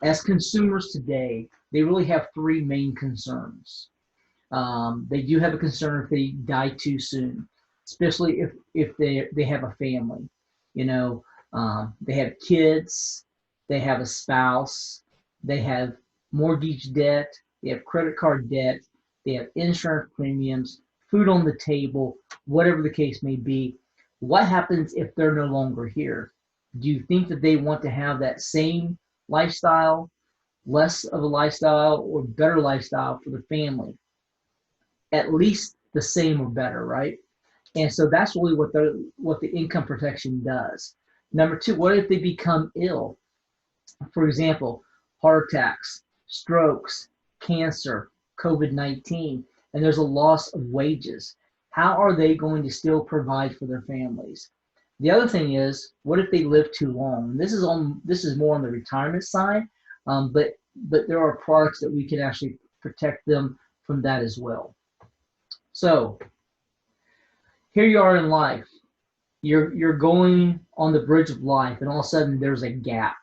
As consumers today, they really have three main concerns. They do have a concern if they die too soon, especially if they have a family. You know, they have kids, they have a spouse, they have mortgage debt, they have credit card debt, they have insurance premiums, food on the table, whatever the case may be. What happens if they're no longer here? Do you think that they want to have that same lifestyle, less of a lifestyle, or better lifestyle for the family? At least the same or better, right? And so that's really what the income protection does. Number two, what if they become ill? For example, heart attacks, strokes, cancer, COVID-19, and there's a loss of wages. How are they going to still provide for their families? The other thing is, what if they live too long? This is more on the retirement side, but there are products that we can actually protect them from that as well. So here you are in life. You're going on the bridge of life, and all of a sudden there's a gap.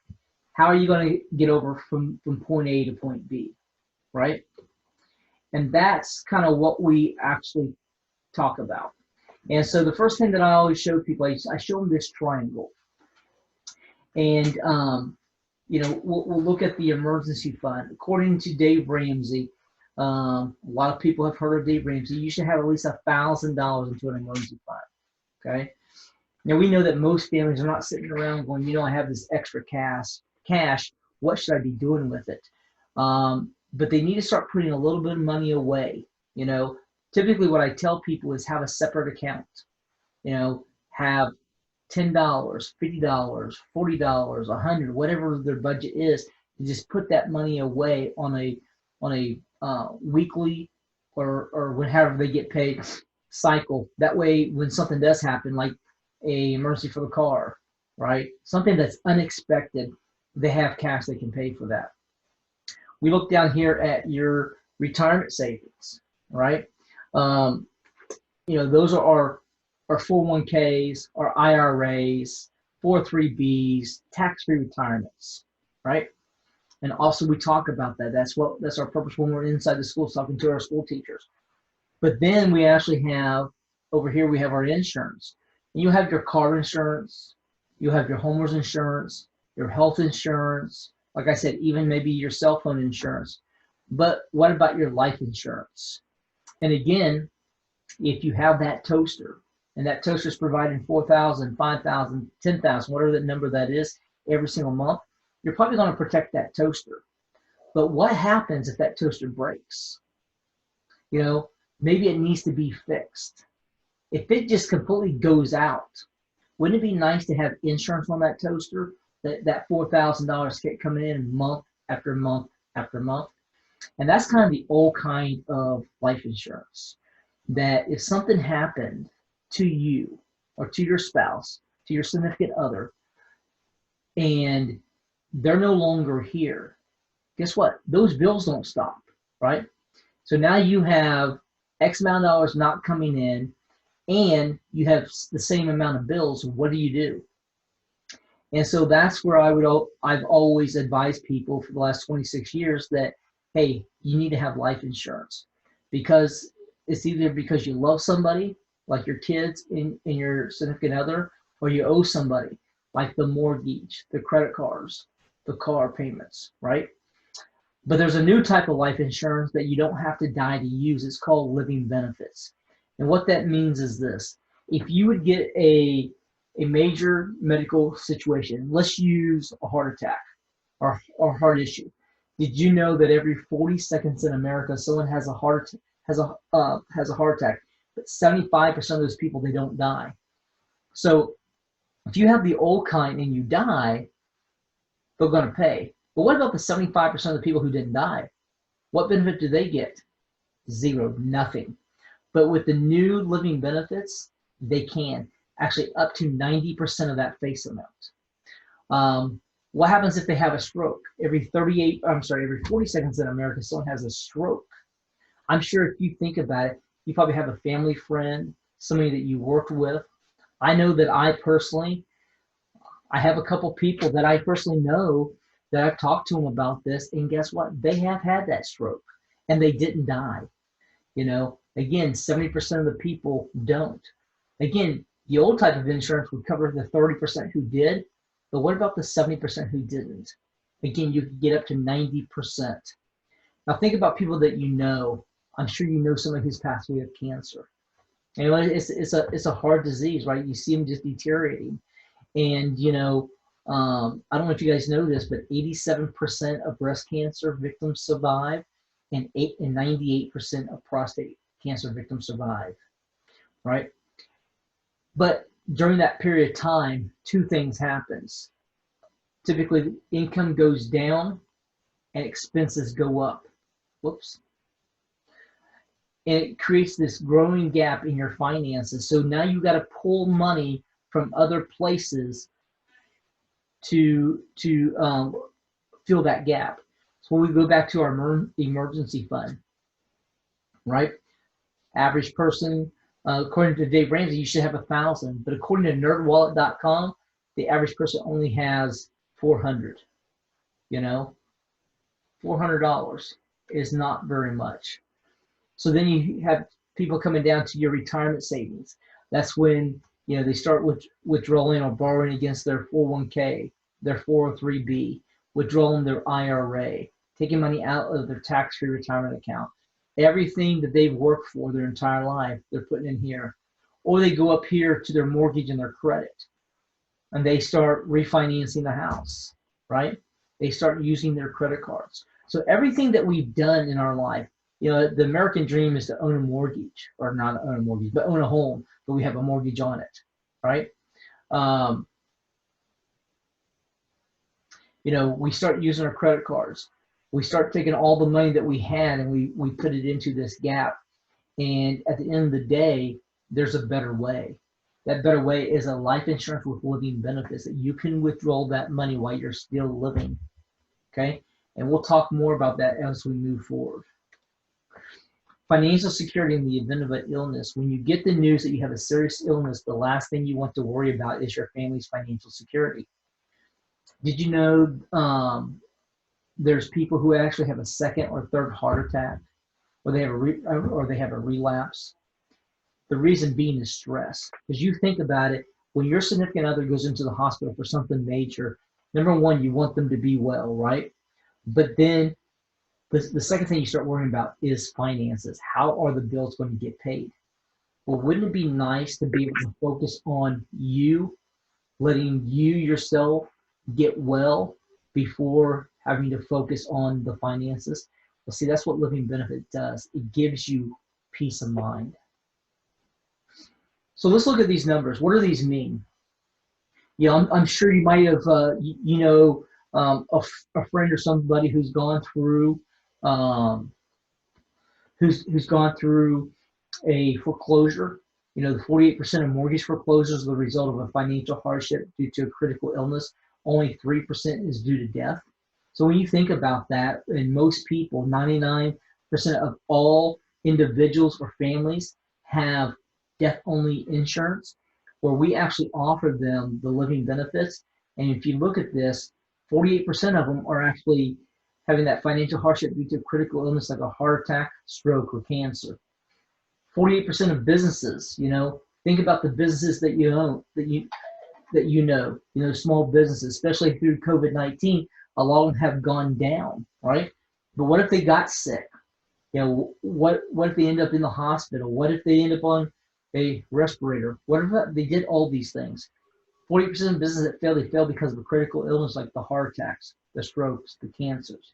How are you going to get over from point A to point B, right? And that's kind of what we actually talk about. And so the first thing that I always show people, I show them this triangle, and we'll look at the emergency fund. According to Dave Ramsey, a lot of people have heard of Dave Ramsey. You should have at least $1,000 into an emergency fund. Okay. Now we know that most families are not sitting around going, I have this extra cash. What should I be doing with it? But they need to start putting a little bit of money away. Typically what I tell people is have a separate account. Have $10, $50, $40, $100, whatever their budget is, to just put that money away on a weekly or whenever they get paid cycle. That way, when something does happen, like a emergency for the car, right? Something that's unexpected, they have cash they can pay for that. We look down here at your retirement savings, right? Those are our 401ks, our IRAs, 403bs, tax-free retirements, right? And also we talk about that. That's our purpose when we're inside the schools talking to our school teachers. But then we actually have, over here, we have our insurance. And you have your car insurance, you have your homeowner's insurance, your health insurance, like I said, even maybe your cell phone insurance. But what about your life insurance? And again, if you have that toaster, and that toaster is providing $4,000, $5,000, $10,000, whatever the number that is, every single month, you're probably going to protect that toaster. But what happens if that toaster breaks? Maybe it needs to be fixed. If it just completely goes out, wouldn't it be nice to have insurance on that toaster? That $4,000 kept coming in month after month after month. And that's kind of the old kind of life insurance. That if something happened to you or to your spouse, to your significant other, and they're no longer here, guess what? Those bills don't stop, right? So now you have X amount of dollars not coming in, and you have the same amount of bills. What do you do? And so that's where I've always advised people for the last 26 years that, hey, you need to have life insurance, because it's either because you love somebody, like your kids and your significant other, or you owe somebody, like the mortgage, the credit cards, the car payments, right? But there's a new type of life insurance that you don't have to die to use. It's called living benefits. And what that means is this. If you would get a major medical situation, let's use a heart attack or heart issue. Did you know that every 40 seconds in America, someone has a heart attack, but 75% of those people, they don't die. So if you have the old kind and you die, they're going to pay. But what about the 75% of the people who didn't die? What benefit do they get? Zero, nothing. But with the new living benefits, they can. Actually, up to 90% of that face amount. What happens if they have a stroke? Every 40 seconds in America, someone has a stroke. I'm sure if you think about it, you probably have a family friend, somebody that you worked with. I know that I have a couple people that I personally know that I've talked to them about this, and guess what? They have had that stroke and they didn't die. You know, again, 70% of the people don't. Again, the old type of insurance would cover the 30% who did, but what about the 70% who didn't? Again, you could get up to 90%. Now think about people that you know. I'm sure you know somebody who's passed away of cancer. You know, it's a hard disease, right? You see them just deteriorating. And, you know, I don't know if you guys know this, but 87% of breast cancer victims survive, and 98% of prostate cancer victims survive, right? But during that period of time, two things happens. Typically, income goes down and expenses go up. Whoops. And it creates this growing gap in your finances. So now you got to pull money from other places to fill that gap. So we go back to our emergency fund, right? Average person, according to Dave Ramsey, you should have 1,000, but according to NerdWallet.com, the average person only has 400. You know, $400 is not very much. So then you have people coming down to your retirement savings. That's when, you know, they start withdrawing or borrowing against their 401k, their 403b, withdrawing their IRA, taking money out of their tax-free retirement account. Everything that they've worked for their entire life, they're putting in here. Or they go up here to their mortgage and their credit, and they start refinancing the house, right? They start using their credit cards. So everything that we've done in our life, you know, the American dream is to own a mortgage, or not own a mortgage, but own a home, but we have a mortgage on it, right? You know, we start using our credit cards. We start taking all the money that we had and we put it into this gap. And at the end of the day, there's a better way. That better way is a life insurance with living benefits, that you can withdraw that money while you're still living, okay? And we'll talk more about that as we move forward. Financial security in the event of an illness. When you get the news that you have a serious illness, the last thing you want to worry about is your family's financial security. Did you know there's people who actually have a second or third heart attack, or they have a relapse? The reason being is stress. Because you think about it, when your significant other goes into the hospital for something major, number one, you want them to be well, right? But then the second thing you start worrying about is finances. How are the bills going to get paid? Well, wouldn't it be nice to be able to focus on you, letting you yourself get well before having to focus on the finances? Well, see, that's what living benefit does. It gives you peace of mind. So let's look at these numbers. What do these mean? You know, I'm sure you might have, you know, a friend or somebody who's gone through, who's gone through a foreclosure. You know, the 48% of mortgage foreclosures are the result of a financial hardship due to a critical illness. Only 3% is due to death. So when you think about that, and most people, 99% of all individuals or families have death-only insurance, where we actually offer them the living benefits. And if you look at this, 48% of them are actually having that financial hardship due to critical illness like a heart attack, stroke, or cancer. 48% of businesses, you know, think about the businesses that you own, that you know, small businesses, especially through COVID-19, a lot of them have gone down, right? But what if they got sick? You know, what if they end up in the hospital? What if they end up on a respirator? What if they did all these things? 40% of businesses that fail, they fail because of a critical illness like the heart attacks, the strokes, the cancers.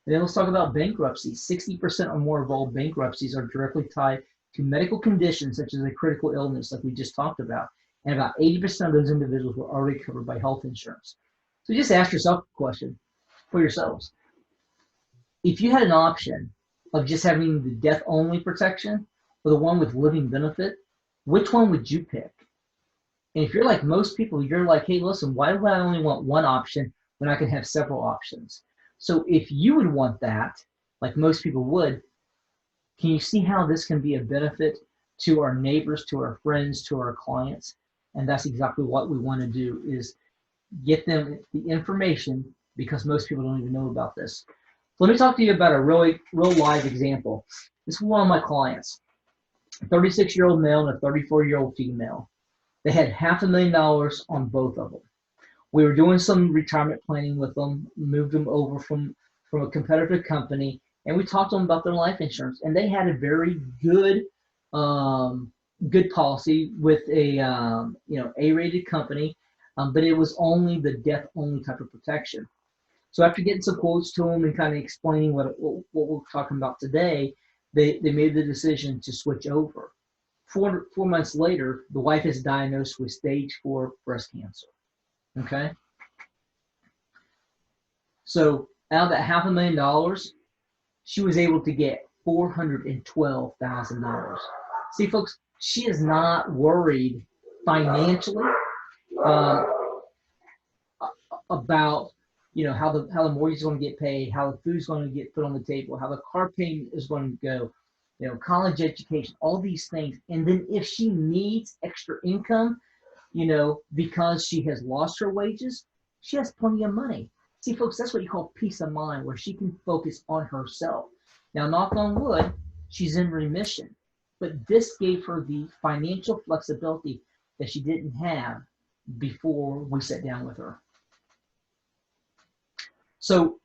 And then let's talk about bankruptcy. 60% or more of all bankruptcies are directly tied to medical conditions such as a critical illness like we just talked about. And about 80% of those individuals were already covered by health insurance. So just ask yourself a question for yourselves. If you had an option of just having the death-only protection or the one with living benefit, which one would you pick? And if you're like most people, you're like, hey, listen, why do I only want one option when I can have several options? So if you would want that, like most people would, can you see how this can be a benefit to our neighbors, to our friends, to our clients? And that's exactly what we want to do, is get them the information because most people don't even know about this. So let me talk to you about a real live example. This is one of my clients, a 36-year-old male and a 34-year-old female. They had $500,000 on both of them. We were doing some retirement planning with them, moved them over from a competitive company, and we talked to them about their life insurance. And they had a very good policy with a A-rated company, but it was only the death only type of protection. So after getting some quotes to them and kind of explaining what we're talking about today, they made the decision to switch over. 4 months later, the wife is diagnosed with stage 4 breast cancer. Okay. So out of that $500,000, she was able to get $412,000. See, folks, she is not worried financially um, about how the mortgage is going to get paid, how the food's going to get put on the table, how the car payment is going to go, college education, all these things. And then if she needs extra income, because she has lost her wages, she has plenty of money. See, folks, that's what you call peace of mind, where she can focus on herself. Now, knock on wood, she's in remission, but this gave her the financial flexibility that she didn't have before we sat down with her. So